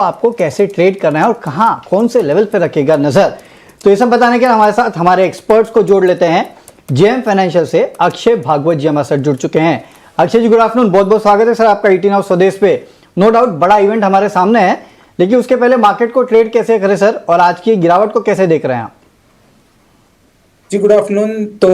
आपको कैसे ट्रेड करना है और कहां कौन से लेवल पे रखेगा नजर। तो ये सब बताने के लिए हमारे साथ हमारे एक्सपर्ट्स को जोड़ लेते हैं। जेएम फाइनेंशियल से अक्षय भागवत जी हमारे साथ जुड़ चुके हैं। अक्षय जी गुड आफ्टरनून, बहुत बहुत स्वागत है सर आपका 18 हाउस स्वदेश पे। नो डाउट बड़ा इवेंट हमारे सामने है, लेकिन उसके पहले मार्केट को ट्रेड कैसे करें सर, और आज की गिरावट को कैसे देख रहे हैं आप? जी गुड आफ्टरनून। तो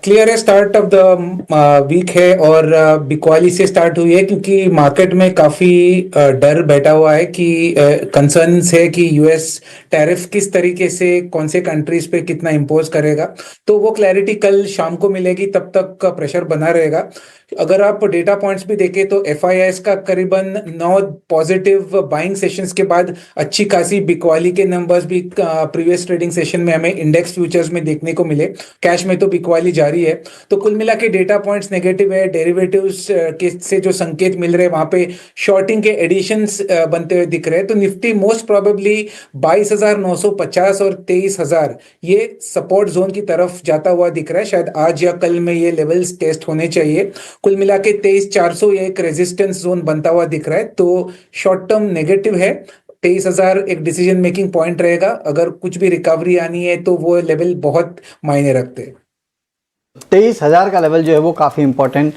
क्लियर है, स्टार्ट ऑफ द वीक है और बिकवाली से स्टार्ट हुई है क्योंकि मार्केट में काफी डर बैठा हुआ है कि कंसर्न्स है कि यूएस टैरिफ किस तरीके से कौन से कंट्रीज पे कितना इम्पोज करेगा। तो वो क्लैरिटी कल शाम को मिलेगी, तब तक का प्रेशर बना रहेगा। अगर आप डेटा पॉइंट्स भी देखें तो एफआईआईस का करीबन 9 पॉजिटिव बाइंग सेशंस के बाद अच्छी खासी बिकवाली के नंबर्स भी प्रीवियस ट्रेडिंग सेशन में हमें इंडेक्स फ्यूचर्स में देखने को मिले। कैश में तो बिकवाली जारी है। तो कुल मिला के डेटा पॉइंट्स नेगेटिव है। डेरिवेटिव्स के से जो संकेत मिल रहे हैं वहां पे शॉर्टिंग के एडिशंस बनते हुए दिख रहे हैं। तो निफ्टी मोस्ट प्रोबेबली 22,950 और 23,000 ये सपोर्ट जोन की तरफ जाता हुआ दिख रहा है। शायद आज या कल में ये लेवल्स टेस्ट होने चाहिए। कुल मिला के 23,400 ये एक रेजिस्टेंस जोन बनता हुआ दिख रहा है। तो शॉर्ट टर्म नेगेटिव है। 23,000 एक डिसीजन मेकिंग पॉइंट रहेगा। अगर कुछ भी रिकवरी आनी है तो वो लेवल बहुत मायने रखते हैं। 23,000 का लेवल जो है वो काफ़ी इंपॉर्टेंट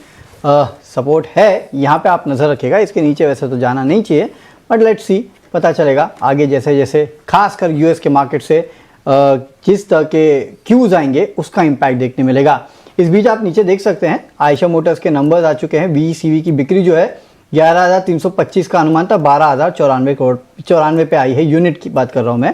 सपोर्ट है, यहाँ पे आप नज़र रखिएगा। इसके नीचे वैसे तो जाना नहीं चाहिए, बट लेट्स सी, पता चलेगा आगे जैसे जैसे खासकर यूएस के मार्केट से किस तरह के क्यूज आएंगे उसका इम्पैक्ट देखने मिलेगा। इस बीच आप नीचे देख सकते हैं आयशा मोटर्स के नंबर्स आ चुके हैं। वीईसीवी की बिक्री जो है 11,325 का अनुमान था, 12,094 पे आई है। यूनिट की बात कर रहा हूँ मैं,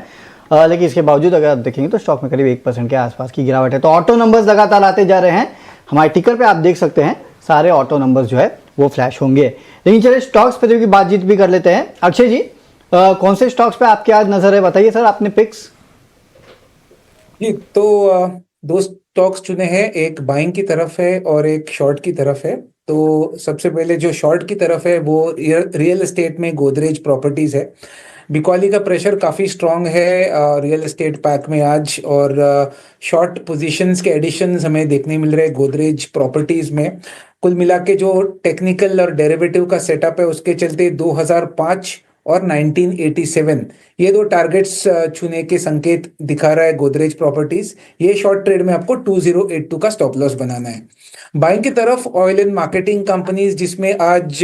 लेकिन इसके बावजूद अगर आप देखेंगे तो स्टॉक में करीब 1% के आसपास की गिरावट है। तो ऑटो नंबर्स लगातार आते जा रहे हैं। हमारे टिकर पे आप देख सकते हैं सारे ऑटो नंबर्स जो है वो फ्लैश होंगे। लेकिन चलिए स्टॉक्स पे की बातचीत भी कर लेते हैं। अक्षय जी, कौन से स्टॉक्स पे आपकी आज नजर है, बताइए सर आपने पिक्स। जी तो दो स्टॉक्स चुने हैं, एक बाइंग की तरफ है और एक शॉर्ट की तरफ है। तो सबसे पहले जो शॉर्ट की तरफ है वो रियल एस्टेट में गोदरेज प्रॉपर्टीज है। बिकॉली का प्रेशर काफ़ी स्ट्रांग है रियल एस्टेट पैक में आज, और शॉर्ट पोजीशंस के एडिशंस हमें देखने मिल रहे हैं गोदरेज प्रॉपर्टीज में। कुल मिला के जो टेक्निकल और डेरिवेटिव का सेटअप है उसके चलते 2005 और 1987 ये दो टारगेट्स छूने के संकेत दिखा रहा है गोदरेज प्रॉपर्टीज। ये शॉर्ट ट्रेड में आपको 2082 का स्टॉप लॉस बनाना है। बाइंग की तरफ ऑयल एंड मार्केटिंग कंपनीज, जिसमें आज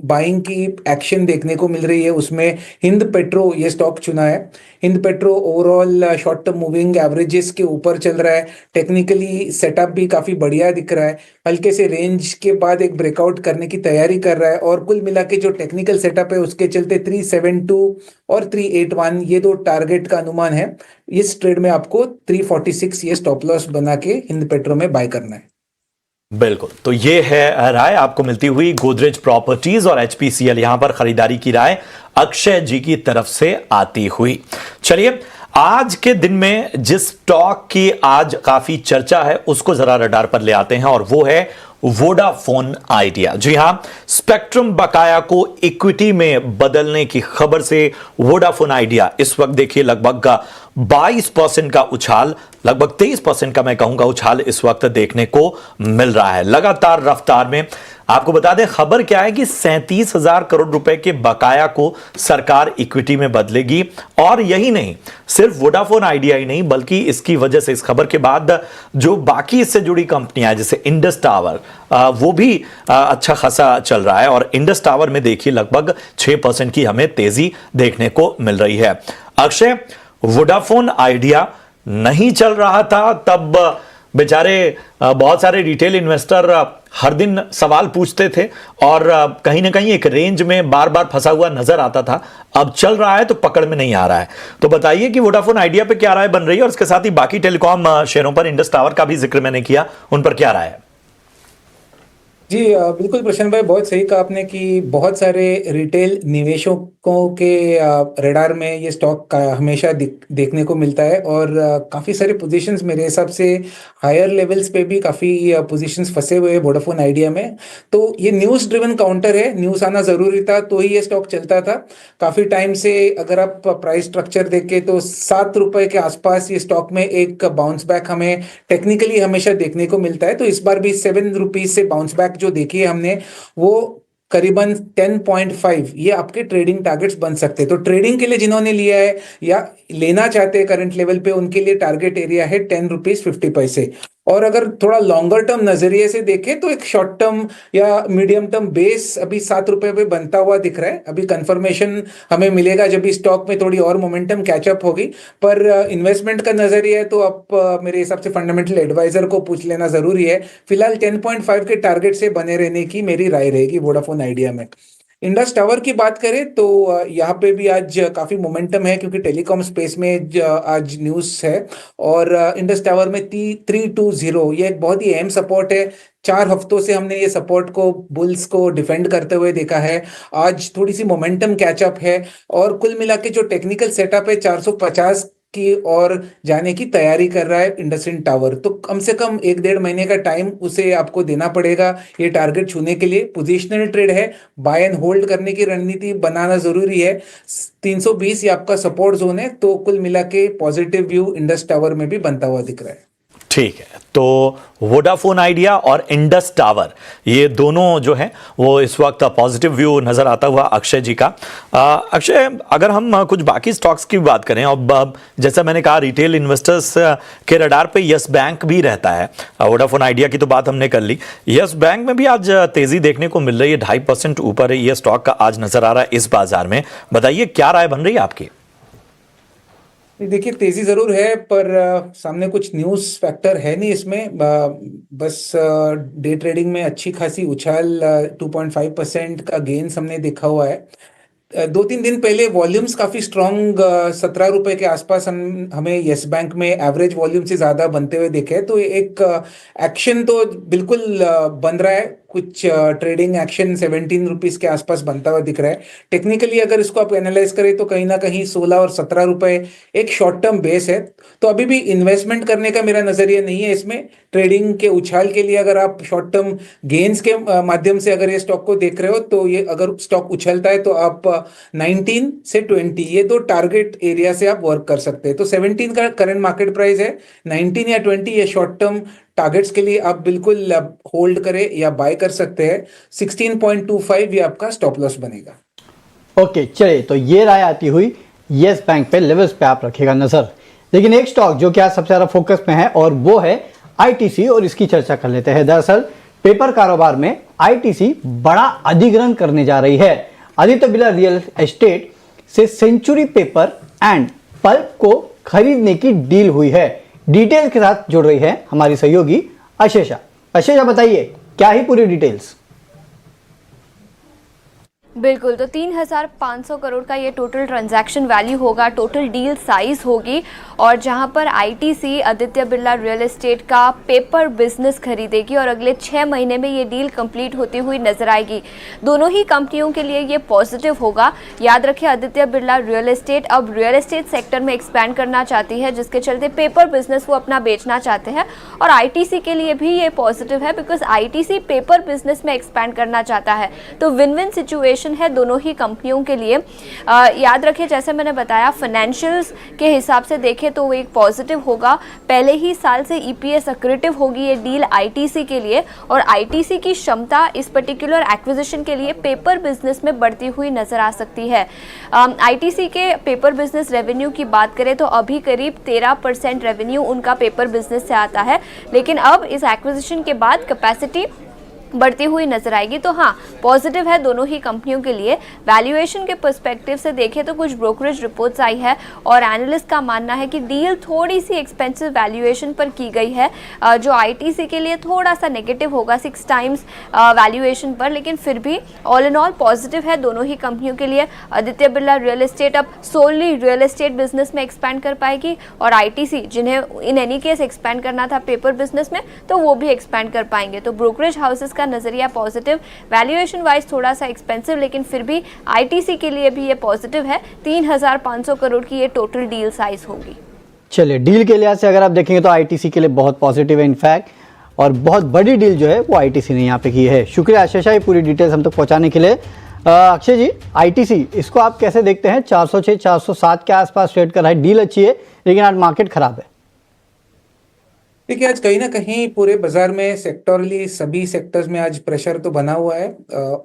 बाइंग की एक्शन देखने को मिल रही है, उसमें हिंद पेट्रो ये स्टॉक चुना है। Hind petro overall short term moving averages के ऊपर चल रहा है। टेक्निकली सेटअप भी काफी बढ़िया दिख रहा है। हल्के से रेंज के बाद एक ब्रेकआउट करने की तैयारी कर रहा है, और कुल मिला के जो टेक्निकल सेटअप है उसके चलते 372 और 381 ये दो टारगेट का अनुमान है। इस ट्रेड में आपको 346 ये स्टॉप लॉस बना के हिंद पेट्रो में बाय करना है। बिल्कुल, तो ये है राय आपको मिलती हुई गोदरेज प्रॉपर्टीज और एचपीसीएल यहां पर खरीदारी की राय अक्षय जी की तरफ से आती हुई। चलिए, आज के दिन में जिस स्टॉक की आज काफी चर्चा है उसको जरा रडार पर ले आते हैं, और वो है वोडाफोन आइडिया। जी हां, स्पेक्ट्रम बकाया को इक्विटी में बदलने की खबर से वोडाफोन आइडिया इस वक्त देखिए लगभग 22% का उछाल, लगभग 23% का मैं कहूंगा उछाल इस वक्त देखने को मिल रहा है लगातार रफ्तार में। आपको बता दें खबर क्या है कि 37,000 करोड़ रुपए के बकाया को सरकार इक्विटी में बदलेगी। और यही नहीं, सिर्फ वोडाफोन आइडिया ही नहीं, बल्कि इसकी वजह से इस खबर के बाद जो बाकी इससे जुड़ी कंपनियां जैसे इंडस टावर वो भी अच्छा खासा चल रहा है। और इंडस टावर में देखिए लगभग 6% की हमें तेजी देखने को मिल रही है। अक्षय, वोडाफोन आइडिया नहीं चल रहा था तब बेचारे बहुत सारे रिटेल इन्वेस्टर हर दिन सवाल पूछते थे और कहीं ना कहीं एक रेंज में बार बार फंसा हुआ नजर आता था। अब चल रहा है तो पकड़ में नहीं आ रहा है। तो बताइए कि वोडाफोन आइडिया पे क्या राय बन रही है, और इसके साथ ही बाकी टेलीकॉम शेयरों पर, इंडस टावर का भी जिक्र मैंने किया, उन पर क्या राय है? जी बिल्कुल प्रशांत भाई, बहुत सही कहा आपने कि बहुत सारे रिटेल निवेशकों के रडार में ये स्टॉक का हमेशा देखने को मिलता है, और काफ़ी सारे पोजीशंस मेरे हिसाब से हायर लेवल्स पे भी काफ़ी पोजीशंस फंसे हुए हैं वोडाफोन आइडिया में। तो ये न्यूज़ ड्रिवन काउंटर है, न्यूज़ आना ज़रूरी था तो ही ये स्टॉक चलता था। काफ़ी टाइम से अगर आप प्राइस स्ट्रक्चर देखें तो 7 रुपए के आसपास ये स्टॉक में एक बाउंस बैक हमें टेक्निकली हमेशा देखने को मिलता है। तो इस बार भी 7 रुपीज से बाउंस बैक जो देखी है हमने, वो करीबन 10.5 ये आपके ट्रेडिंग टारगेट्स बन सकते हैं। तो ट्रेडिंग के लिए जिन्होंने लिया है या लेना चाहते हैं करंट लेवल पे, उनके लिए टारगेट एरिया है 10 रुपीज 50 पैसे। और अगर थोड़ा लॉन्गर टर्म नजरिए से देखें तो एक शॉर्ट टर्म या मीडियम टर्म बेस अभी 7 रुपए पे बनता हुआ दिख रहा है। अभी कंफर्मेशन हमें मिलेगा जब इस स्टॉक में थोड़ी और मोमेंटम कैचअप होगी। पर इन्वेस्टमेंट का नजरिया है तो आप मेरे हिसाब से फंडामेंटल एडवाइजर को पूछ लेना जरूरी है। फिलहाल 10.5 के टारगेट से बने रहने की मेरी राय रहेगी वोडाफोन आइडिया में। इंडस टावर की बात करें तो यहाँ पे भी आज काफी मोमेंटम है, क्योंकि टेलीकॉम स्पेस में आज न्यूज है। और इंडस टावर में 320 ये एक बहुत ही अहम सपोर्ट है। 4 हफ्तों से हमने ये सपोर्ट को, बुल्स को डिफेंड करते हुए देखा है। आज थोड़ी सी मोमेंटम कैचअप है और कुल मिला के जो टेक्निकल सेटअप है 450 की और जाने की तैयारी कर रहा है इंडसइंड टावर। तो कम से कम 1-1.5 महीने का टाइम उसे आपको देना पड़ेगा ये टारगेट छूने के लिए। पोजिशनल ट्रेड है, बाय एंड होल्ड करने की रणनीति बनाना जरूरी है। 320 ये आपका सपोर्ट जोन है। तो कुल मिला के पॉजिटिव व्यू इंडस टावर में भी बनता हुआ दिख रहा है। ठीक है, तो वोडाफोन आइडिया और इंडस टावर ये दोनों जो है वो इस वक्त पॉजिटिव व्यू नजर आता हुआ अक्षय जी का। अक्षय, अगर हम कुछ बाकी स्टॉक्स की बात करें, अब जैसा मैंने कहा रिटेल इन्वेस्टर्स के रडार पे यस बैंक भी रहता है। वोडाफोन आइडिया की तो बात हमने कर ली, यस बैंक में भी आज तेजी देखने को मिल रही है। 2.5% ऊपर ये स्टॉक का आज नजर आ रहा है इस बाजार में। बताइए क्या राय बन रही है आपकी? देखिए, तेजी जरूर है पर सामने कुछ न्यूज फैक्टर है नहीं इसमें। बस डे ट्रेडिंग में अच्छी खासी उछाल 2.5% का गेन्स हमने देखा हुआ है। 2-3 दिन पहले वॉल्यूम्स काफी स्ट्रॉन्ग 17 रुपए के आसपास हमें यस बैंक में एवरेज वॉल्यूम से ज्यादा बनते हुए दिखे। तो एक एक्शन तो बिल्कुल बन रहा है। कुछ ट्रेडिंग एक्शन 17 रुपीज के आसपास बनता हुआ दिख रहा है। टेक्निकली अगर इसको आप एनालाइज करें तो कहीं ना कहीं 16 और 17 रुपए एक शॉर्ट टर्म बेस है। तो अभी भी इन्वेस्टमेंट करने का मेरा नजरिया नहीं है इसमें। ट्रेडिंग के उछाल के लिए अगर आप शॉर्ट टर्म गेन्स के माध्यम से अगर ये स्टॉक को देख रहे हो तो ये अगर स्टॉक उछलता है तो आप 19 से 20 ये 2 टारगेट एरिया से आप वर्क कर सकते हैं। तो 17 का करंट मार्केट प्राइस है, 19 या 20 ये शॉर्ट टर्म टारगेट्स के लिए आप बिल्कुल होल्ड करें या बाय कर सकते हैं। 16.25 ये आपका स्टॉप लॉस बनेगा। ओके, चलिए, तो ये राय आती हुई यस बैंक पे लेवल्स पे आप रखिएगा नजर। लेकिन एक स्टॉक जो कि आज सबसे ज्यादा फोकस में है और वो है आईटीसी, और इसकी चर्चा कर लेते हैं। दरअसल पेपर कारोबार में आईटीसी बड़ा अधिग्रहण करने जा रही है। आदित्य बिरला रियल एस्टेट से सेंचुरी पेपर एंड पल्प को खरीदने की डील हुई है। डिटेल के साथ जुड़ रही है हमारी सहयोगी अशेषा। अशेषा, बताइए क्या ही पूरी डिटेल्स? बिल्कुल, तो 3,500 करोड़ का ये टोटल ट्रांजैक्शन वैल्यू होगा, टोटल डील साइज होगी। और जहां पर ITC Aditya Birla real estate का पेपर बिजनेस खरीदेगी और अगले 6 महीने में ये डील कंप्लीट होती हुई नजर आएगी। दोनों ही कंपनियों के लिए ये पॉजिटिव होगा। याद रखिए, आदित्य बिरला रियल एस्टेट अब रियल एस्टेट सेक्टर में एक्सपैंड करना चाहती है, जिसके चलते पेपर बिजनेस वो अपना बेचना चाहते हैं। और आईटीसी के लिए भी ये पॉजिटिव है, बिकॉज आईटीसी पेपर बिजनेस में एक्सपैंड करना चाहता है। तो विन विन सिचुएशन है दोनों ही कंपनियों के लिए। याद रखिए, जैसे मैंने बताया, फाइनेंशियल्स के हिसाब से देखें तो वो एक पॉजिटिव होगा। पहले ही साल से ईपीएस एक्रेटिव होगी ये डील आईटीसी के लिए। और आईटीसी की क्षमता इस पर्टिकुलर एक्विजिशन के लिए पेपर बिजनेस में बढ़ती हुई नजर आ सकती है। आईटीसी के पेपर बिजनेस रेवेन्यू की बात करें तो अभी करीब 13% रेवेन्यू उनका पेपर बिजनेस से आता है, लेकिन अब इस एक्विजिशन के बाद कैपेसिटी बढ़ती हुई नजर आएगी। तो हाँ, पॉजिटिव है दोनों ही कंपनियों के लिए। वैल्यूएशन के पर्सपेक्टिव से देखें तो कुछ ब्रोकरेज रिपोर्ट्स आई है और एनालिस्ट का मानना है कि डील थोड़ी सी एक्सपेंसिव वैल्यूएशन पर की गई है, जो आईटीसी के लिए थोड़ा सा नेगेटिव होगा 6 टाइम्स वैल्यूएशन पर। लेकिन फिर भी ऑल इन ऑल पॉजिटिव है दोनों ही कंपनियों के लिए। आदित्य बिरला रियल एस्टेट अब सोलली रियल एस्टेट बिजनेस में एक्सपैंड कर पाएगी और आईटीसी, जिन्हें इन एनी केस एक्सपैंड करना था पेपर बिजनेस में, तो वो भी एक्सपैंड कर पाएंगे। तो ब्रोकरेज हाउसेस का नजरिया पॉजिटिव, वैल्यूएशन वाइज थोड़ा सा एक्सपेंसिव, लेकिन फिर भी आईटीसी के लिए भी ये पॉजिटिव है। 3,500 करोड़ की ये टोटल डील साइज होगी। चलिए, डील के लिहाज से अगर आप देखेंगे तो आईटीसी के लिए बहुत पॉजिटिव है इनफैक्ट, और बहुत बड़ी डील जो है वो आईटीसी ने यहाँ पे की है। शुक्रिया आशीषा, ये पूरी डिटेल्स हम तक पहुँचाने के लिए। अक्षय जी, आईटीसी इसको आप कैसे देखते हैं? 406 407 के आसपास ट्रेड कर रहा है, डील अच्छी है लेकिन आज मार्केट खराब है। देखिए, आज कहीं ना कहीं पूरे बाजार में सेक्टरली सभी सेक्टर्स में आज प्रेशर तो बना हुआ है,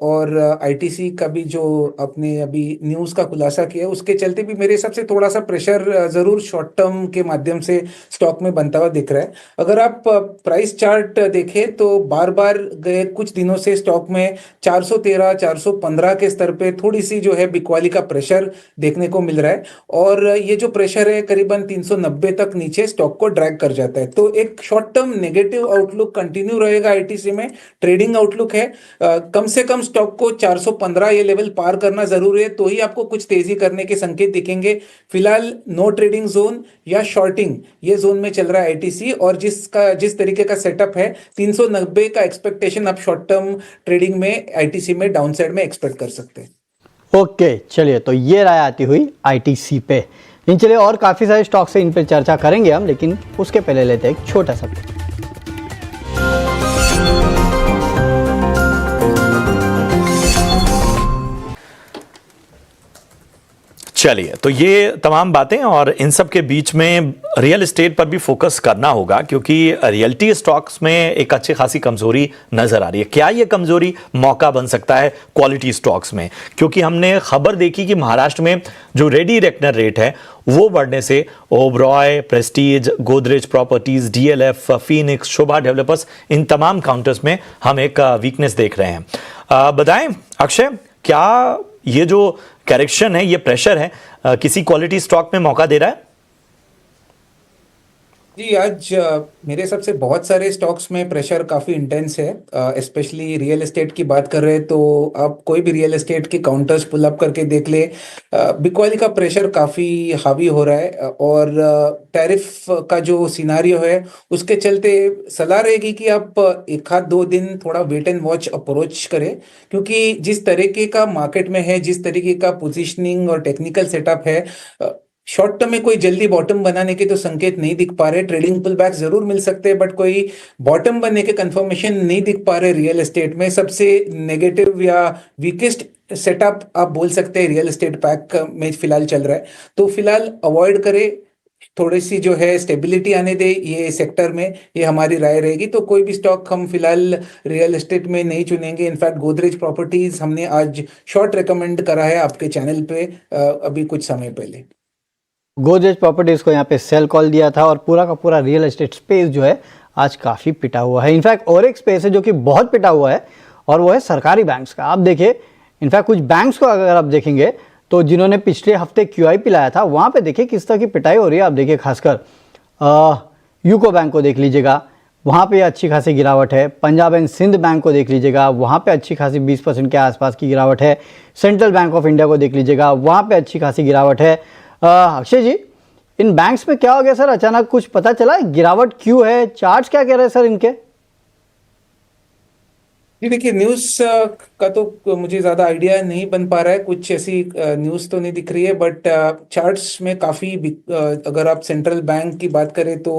और आईटीसी का भी जो आपने अभी न्यूज़ का खुलासा किया उसके चलते भी मेरे हिसाब से थोड़ा सा प्रेशर ज़रूर शॉर्ट टर्म के माध्यम से स्टॉक में बनता हुआ दिख रहा है। अगर आप प्राइस चार्ट देखें तो बार बार गए कुछ दिनों से स्टॉक में 413 415 के स्तर पे थोड़ी सी जो है बिकवाली का प्रेशर देखने को मिल रहा है, और ये जो प्रेशर है करीबन 390 तक नीचे स्टॉक को ड्रैग कर जाता है। तो एक short term negative outlook continue रहेगा आईटीसी में। ट्रेडिंग आउटलुक है, कम से कम स्टॉक को 415 ये लेवल पार करना जरूरी है, तो ही आपको कुछ तेजी करने के संकेत दिखेंगे। फिलहाल नो ट्रेडिंग जोन या शॉर्टिंग ये जोन में चल रहा है आईटीसी, और जिस तरीके का सेटअप है 390 का एक्सपेक्टेशन आप शॉर्ट टर्म ट्रेडिंग में आईटीसी में डाउनसाइड में एक्सपेक्ट कर सकते हैं। ओके चलिए, तो ये राय आती हुई आईटीसी पे। इन चलिए और काफ़ी सारे स्टॉक से इन पे चर्चा करेंगे हम, लेकिन उसके पहले लेते हैं एक छोटा सा ब्रेक। चलिए, तो ये तमाम बातें और इन सब के बीच में रियल एस्टेट पर भी फोकस करना होगा, क्योंकि रियल्टी स्टॉक्स में एक अच्छी खासी कमजोरी नजर आ रही है। क्या ये कमजोरी मौका बन सकता है क्वालिटी स्टॉक्स में? क्योंकि हमने खबर देखी कि महाराष्ट्र में जो रेडी रेकनर रेट है वो बढ़ने से Oberoi, Prestige, Godrej Properties, DLF, Phoenix, Sobha Developers, इन तमाम काउंटर्स में हम एक वीकनेस देख रहे हैं। बताएं अक्षय, क्या ये जो करेक्शन है, ये प्रेशर है, किसी क्वालिटी स्टॉक में मौका दे रहा है? जी, आज मेरे हिसाब से बहुत सारे स्टॉक्स में प्रेशर काफ़ी इंटेंस है। स्पेशली रियल एस्टेट की बात कर रहे हैं तो आप कोई भी रियल एस्टेट की काउंटर्स पुल अप करके देख ले, बिकवाली का प्रेशर काफ़ी हावी हो रहा है, और टैरिफ का जो सिनारियो है उसके चलते सलाह रहेगी कि आप एक आध 2 दिन थोड़ा वेट एंड वॉच अप्रोच करें, क्योंकि जिस तरीके का मार्केट में है, जिस तरीके का पोजीशनिंग और टेक्निकल सेटअप है, शॉर्ट टर्म में कोई जल्दी बॉटम बनाने के तो संकेत नहीं दिख पा रहे। ट्रेडिंग पुल बैक जरूर मिल सकते हैं, बट कोई बॉटम बनने के कंफर्मेशन नहीं दिख पा रहे रियल एस्टेट में। सबसे नेगेटिव या वीकेस्ट सेटअप आप बोल सकते हैं रियल एस्टेट पैक में फिलहाल चल रहा है, तो फिलहाल अवॉइड करें, थोड़ी सी जो है स्टेबिलिटी आने दे ये सेक्टर में, ये हमारी राय रहेगी। तो कोई भी स्टॉक हम फिलहाल रियल एस्टेट में नहीं चुनेंगे। इनफैक्ट गोदरेज प्रॉपर्टीज हमने आज शॉर्ट रिकमेंड करा है आपके चैनल पे अभी कुछ समय पहले। गोदरेज प्रॉपर्टीज़ को यहाँ पे सेल कॉल दिया था, और पूरा का पूरा रियल एस्टेट स्पेस जो है आज काफ़ी पिटा हुआ है। इनफैक्ट और एक स्पेस है जो कि बहुत पिटा हुआ है, और वो है सरकारी बैंक्स का। आप देखिए, इनफैक्ट कुछ बैंक्स को अगर आप देखेंगे तो जिन्होंने पिछले हफ्ते QIP लाया था, वहाँ पे देखिए किस तरह की पिटाई हो रही है। आप देखिए खासकर यूको बैंक को देख लीजिएगा, वहाँ पे अच्छी खासी गिरावट है। पंजाब एंड सिंध बैंक को देख लीजिएगा, वहाँ पे अच्छी खासी 20% के आसपास की गिरावट है। सेंट्रल बैंक ऑफ इंडिया को देख लीजिएगा, वहाँ पे अच्छी खासी गिरावट है। अक्षय जी, इन बैंक्स में क्या हो गया सर? अचानक कुछ पता चला, गिरावट क्यों है? चार्ट्स क्या कह रहे हैं सर इनके? जी देखिए, न्यूज़ का तो मुझे ज़्यादा आइडिया नहीं बन पा रहा है, कुछ ऐसी न्यूज़ तो नहीं दिख रही है, बट चार्ट्स में काफ़ी अगर आप सेंट्रल बैंक की बात करें तो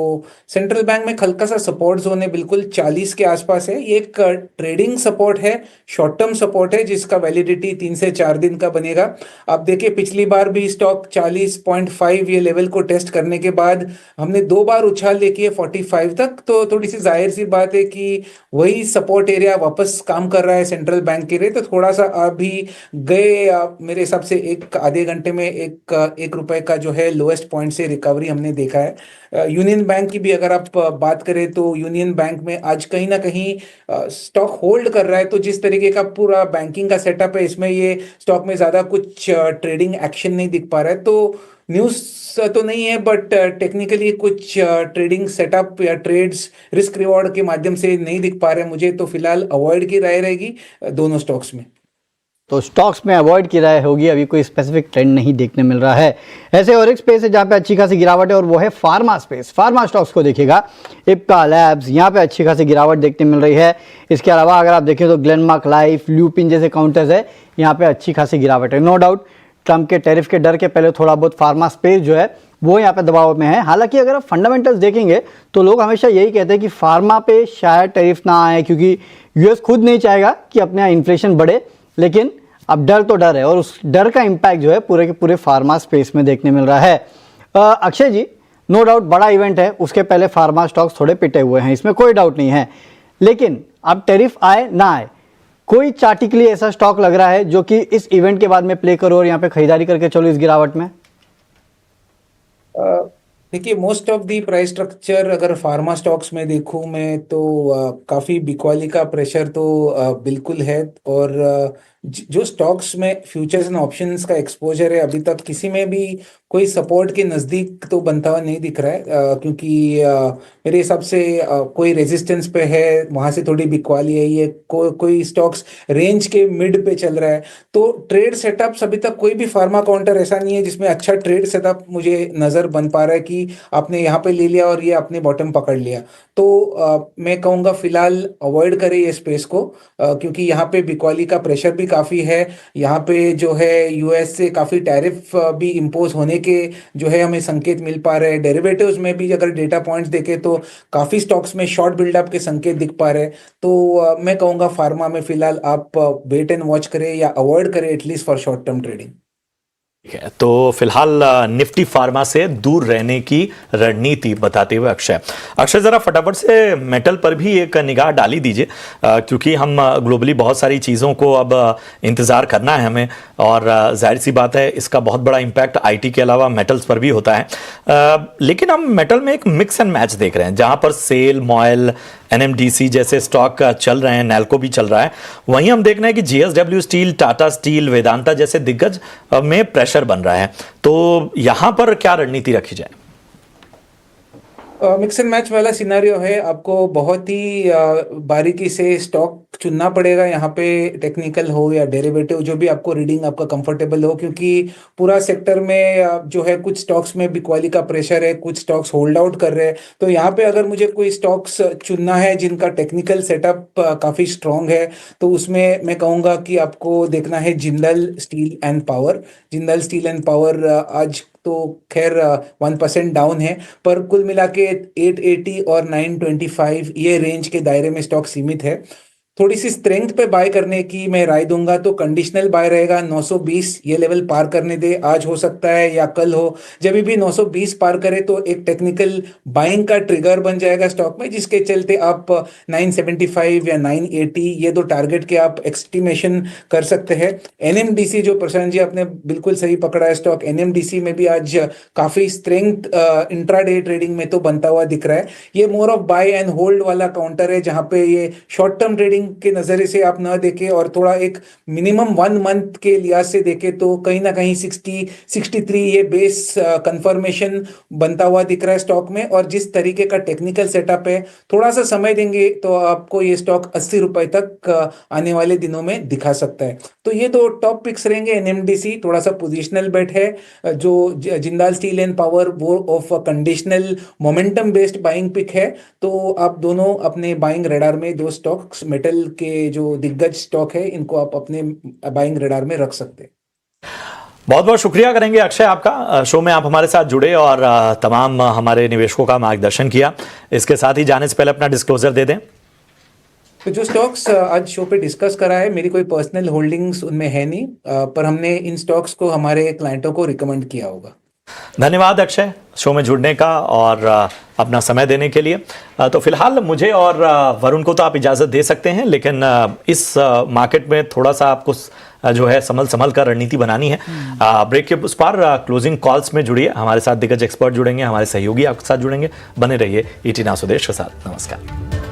सेंट्रल बैंक में हल्का सा सपोर्ट जोन है, बिल्कुल 40 के आसपास है। ये एक ट्रेडिंग सपोर्ट है, शॉर्ट टर्म सपोर्ट है, जिसका वैलिडिटी 3 से 4 दिन का बनेगा। आप देखिए, पिछली बार भी स्टॉक 40.5 ये लेवल को टेस्ट करने के बाद हमने 2 बार उछाल देखी है 45 तक, तो थोड़ी सी जाहिर सी बात है कि वही सपोर्ट एरिया वापस काम कर रहा है सेंट्रल बैंक के लिए। तो थोड़ा सा अभी गए मेरे हिसाब से एक आधे घंटे में एक रुपए का जो है लोएस्ट पॉइंट से रिकवरी हमने देखा है। यूनियन बैंक की भी अगर आप बात करें तो यूनियन बैंक में आज कहीं ना कहीं स्टॉक होल्ड कर रहा है। तो जिस तरीके का पूरा बैंकिंग का सेटअप है, इसमें ये स्टॉक में ज्यादा कुछ ट्रेडिंग एक्शन नहीं दिख पा रहा है। तो न्यूज़ तो नहीं है, बट टेक्निकली कुछ ट्रेडिंग सेटअप या ट्रेड्स रिस्क रिवॉर्ड के माध्यम से नहीं दिख पा रहे मुझे, तो फिलहाल अवॉइड की राय रहेगी दोनों स्टॉक्स में। तो स्टॉक्स में अवॉइड की राय होगी, अभी कोई स्पेसिफिक ट्रेंड नहीं देखने मिल रहा है। ऐसे और एक स्पेस है जहाँ पे अच्छी खासी गिरावट है, और वो है फार्मा स्पेस। फार्मा स्टॉक्स को देखिएगा, इप्का लैब्स, यहाँ पे अच्छी खासी गिरावट देखने मिल रही है। इसके अलावा अगर आप देखें तो ग्लेनमार्क लाइफ, ल्यूपिन जैसे काउंटर्स है, यहाँ पे अच्छी खासी गिरावट है। नो डाउट ट्रम्प के टैरिफ के डर के पहले थोड़ा बहुत फार्मा स्पेस जो है वो यहाँ पे दबाव में है। हालांकि अगर आप फंडामेंटल्स देखेंगे तो लोग हमेशा यही कहते हैं कि फार्मा पे शायद टैरिफ ना आए, क्योंकि यूएस खुद नहीं चाहेगा कि अपने यहाँ इन्फ्लेशन बढ़े, लेकिन अब डर तो डर है, और उस डर का इम्पैक्ट जो है पूरे के पूरे फार्मा स्पेस में देखने मिल रहा है। अक्षय जी, नो डाउट बड़ा इवेंट है, उसके पहले फार्मा स्टॉक्स थोड़े पिटे हुए हैं, इसमें कोई डाउट नहीं है। लेकिन अब टैरिफ आए ना आए, कोई चार्टिकली ऐसा स्टॉक लग रहा है जो कि इस इवेंट के बाद में प्ले करो और यहाँ पे खरीदारी करके चलो इस गिरावट में? देखिए, most of the price structure अगर फार्मा स्टॉक्स में देखूं मैं तो काफ़ी बिकवाली का प्रेशर तो बिल्कुल है। और जो स्टॉक्स में फ्यूचर्स एंड ऑप्शंस का एक्सपोजर है, अभी तक किसी में भी कोई सपोर्ट के नज़दीक तो बनता हुआ नहीं दिख रहा है, क्योंकि मेरे हिसाब से कोई रेजिस्टेंस पे है, वहाँ से थोड़ी बिकवाली है। ये कोई स्टॉक्स रेंज के मिड पे चल रहा है। तो ट्रेड सेटअप्स अभी तक कोई भी फार्मा काउंटर ऐसा नहीं है जिसमें अच्छा ट्रेड सेटअप मुझे नज़र बन पा रहा है कि आपने यहाँ पे ले लिया और ये आपने बॉटम पकड़ लिया। तो मैं कहूँगा फिलहाल अवॉइड करें ये स्पेस को, क्योंकि यहाँ पे बिकवाली का प्रेशर भी काफ़ी है। यहाँ पे जो है यूएस से काफ़ी टैरिफ भी इम्पोज होने के जो है हमें संकेत मिल पा रहे हैं। डेरिवेटिव्स में भी अगर डेटा पॉइंट्स देखें तो काफ़ी स्टॉक्स में शॉर्ट बिल्डअप के संकेत दिख पा रहे हैं। तो मैं कहूँगा फार्मा में फिलहाल आप वेट एंड वॉच करें या अवॉइड करें at least for short term trading. ठीक है, तो फिलहाल निफ्टी फार्मा से दूर रहने की रणनीति बताते हुए अक्षय जरा फटाफट से मेटल पर भी एक निगाह डाली दीजिए, क्योंकि हम ग्लोबली बहुत सारी चीज़ों को अब इंतज़ार करना है हमें, और जाहिर सी बात है इसका बहुत बड़ा इम्पैक्ट आईटी के अलावा मेटल्स पर भी होता है। लेकिन हम मेटल में एक मिक्स एंड मैच देख रहे हैं, जहां पर सेल, मॉयल, एनएमडीसी जैसे स्टॉक चल रहे हैं, नैल्को भी चल रहा है। वहीं हम देख रहे हैं कि JSW steel, Tata steel, Vedanta जैसे दिग्गज में प्रेशर बन रहा है। तो यहां पर क्या रणनीति रखी जाए? मिक्स एंड मैच वाला सिनारियो है। आपको बहुत ही बारीकी से स्टॉक चुनना पड़ेगा यहाँ पे, टेक्निकल हो या डेरिवेटिव, जो भी आपको रीडिंग आपका कंफर्टेबल हो, क्योंकि पूरा सेक्टर में जो है कुछ स्टॉक्स में बिकवाली का प्रेशर है, कुछ स्टॉक्स होल्ड आउट कर रहे हैं। तो यहाँ पे अगर मुझे कोई स्टॉक्स चुनना है जिनका टेक्निकल सेटअप काफ़ी स्ट्रॉन्ग है, तो उसमें मैं कहूँगा कि आपको देखना है Jindal steel and power. Jindal steel and power आज तो खैर 1% डाउन है, पर कुल मिला के 880 और 925 ये रेंज के दायरे में स्टॉक सीमित है। थोड़ी सी स्ट्रेंथ पे बाय करने की मैं राय दूंगा, तो कंडीशनल बाय रहेगा। 920 ये लेवल पार करने दे, आज हो सकता है या कल हो। जब भी 920 पार करे तो एक टेक्निकल बाइंग का ट्रिगर बन जाएगा स्टॉक में, जिसके चलते आप 975 या 980 ये दो टारगेट के आप एस्टिमेशन कर सकते हैं। एनएमडीसी जो प्रशांत जी आपने बिल्कुल सही पकड़ा है, स्टॉक एनएमडीसी में भी आज काफी स्ट्रेंथ इंट्राडे ट्रेडिंग में तो बनता हुआ दिख रहा है। ये more of buy and hold वाला काउंटर है, जहां पे ये शॉर्ट टर्म ट्रेडिंग के नजरिए से आप ना देखें और थोड़ा एक मिनिमम 1 मंथ के लिहाज से देखें, तो कहीं ना कहीं 63 ये बेस कंफर्मेशन बनता हुआ दिख रहा है स्टॉक में। और जिस तरीके का टेक्निकल सेटअप है, थोड़ा सा समय देंगे तो आपको ये स्टॉक 80 रुपए तक आने वाले दिनों में दिखा सकता है। तो ये दो टॉप पिक्स रहेंगे। एनएमडीसी थोड़ा सा पोजिशनल बेट है, जो जिंदाल स्टील एंड पावर वो of conditional momentum based buying pick है। तो आप दोनों अपने बाइंग रेडार में दो स्टॉक्स, मेटल के जो दिग्गज स्टॉक है, इनको आप अपने बाइंग रेडार में रख सकते हैं। बहुत बहुत शुक्रिया करेंगे अक्षय आपका, शो में आप हमारे साथ जुड़े और तमाम हमारे निवेशकों का मार्गदर्शन किया। इसके साथ ही जाने से पहले अपना डिस्क्लोजर दे दें। तो जो स्टॉक्स आज शो पे डिस्कस करा है, मेरी कोई पर्सनल होल्डिंग्स उनमें है नहीं, पर हमने इन स्टॉक्स को हमारे क्लाइंटों को रिकमेंड किया होगा। धन्यवाद अक्षय, शो में जुड़ने का और अपना समय देने के लिए। तो फिलहाल मुझे और वरुण को तो आप इजाज़त दे सकते हैं, लेकिन इस मार्केट में थोड़ा सा आपको जो है संभल कर रणनीति बनानी है। ब्रेक के उस पार क्लोजिंग कॉल्स में जुड़िए, हमारे साथ दिग्गज एक्सपर्ट जुड़ेंगे, हमारे सहयोगी आपके साथ जुड़ेंगे। बने रहिए ET Now स्वदेश के साथ। नमस्कार।